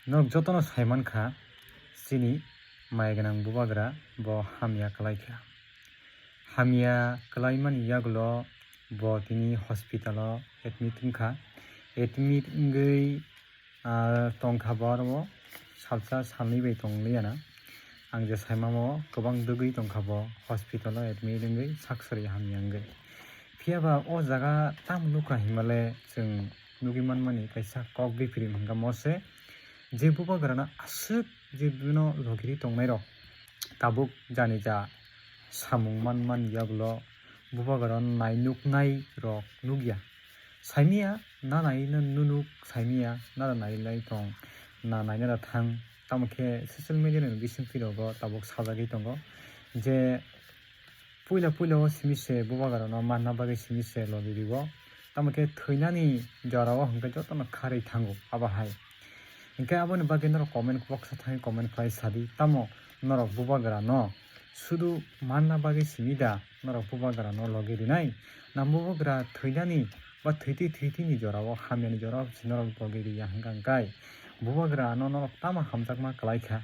Nok jotono saimankha chini maiganang bubagra bo hamya kalaikha. Hamya kalaimani yagulo bo tini hospital o admit wngkha. Admit wngwi tongkha bo salsa salnui bai tonglayana. Ang je saimamo kwbang dugui tongkha bo hospital o admit wngwi saksari hamya wngwi. Phiaba o jaga tamo nukha himale chwng nugui manmani kaisa kok biprim hingka mose je bubagrano aswk je bino logiri tongnai rok tabuk jani ja samung manmani yagulo bubagrano nainuknai rok nugya. Saimia na nai no nunuk saimia na nailai tong na nainara thang tamokhe social media ni bisingtwi rogo tabuk sajagui tongo je puila o simise bubagrano manna bagui simise logiri o tamokhe thwinani jorao hingkhe jotono kharwi thango abo hai. Hingkhe aboni bagui norok comment box o thangui comment khlai sadi tamo norok bubagrano sudu manna bagui simida norok bubagrano logi rinai na bubagra thwinani ba thwiti ni jorao hamyani jorao norok logi riya hingka hingkai bubagrano norok tamo hamjakma klaikha.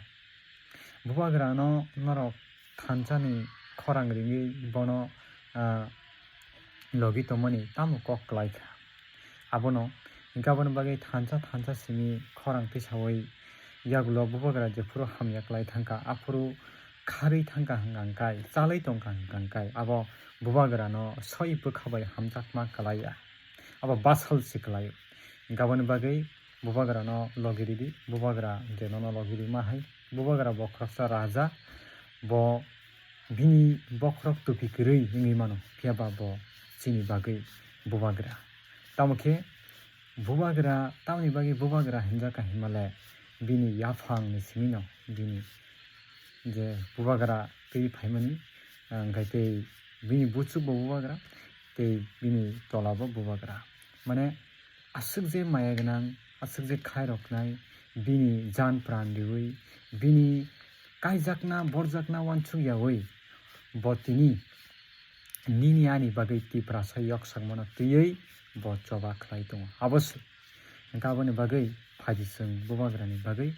Bubagrano norok thanchani khorang ringui bono logi tongmani tamo kok klaikha. Abono hingke aboni bagui thansa simi khorang tisaui yagulo bubagra jephuru hamya klai thangkha afuru kharwi thangkha hingka hingkai chalui tongkha hingka hingkai abo bubagrano soi bwkhabai hamjakma klaiya abo basal se klaio. Hingke aboni bagui bubagrano logi ridi bubagra je nono logi rima hai bubagra bokhoroksa raja bo bini bokhorok tupi kwrwi wngwi mano phiaba bo chini bagui bubagra. Tamokhe bubagra tamoni bagui bubagra hinjaka himale bini yaphang ni simi no bini je bubagra twi phaimani hingkhe tei bini buchuk bo bubagra tei bini tola bo bubagra. Mane aswk je maya gwnang aswk je khairoknai bini jaan pran riwi bini kaijakna borjakna uansukyawi bo tini nini ani bagui tiprasa yoksak mano twiwi bo choba khlai tongo aboso. Hingke aboni bagui phaiji chwng bubagrani bagui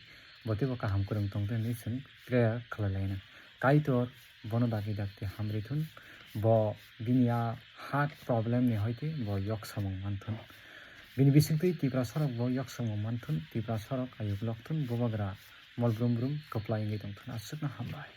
bo teibo kaham kwrwng tongtoi hinui chwng prayer khlailaina. Kaitor bono dagi dakti hamrwi thun bo bini heart problem ni hoite bo yoksamung manthun. Bini bisingtwi tipra sorok bo yoksamung manthun tipra sorok ayuk lokthun bubagra mol brum brum kwplai wngwi tongthun aswkno hambai.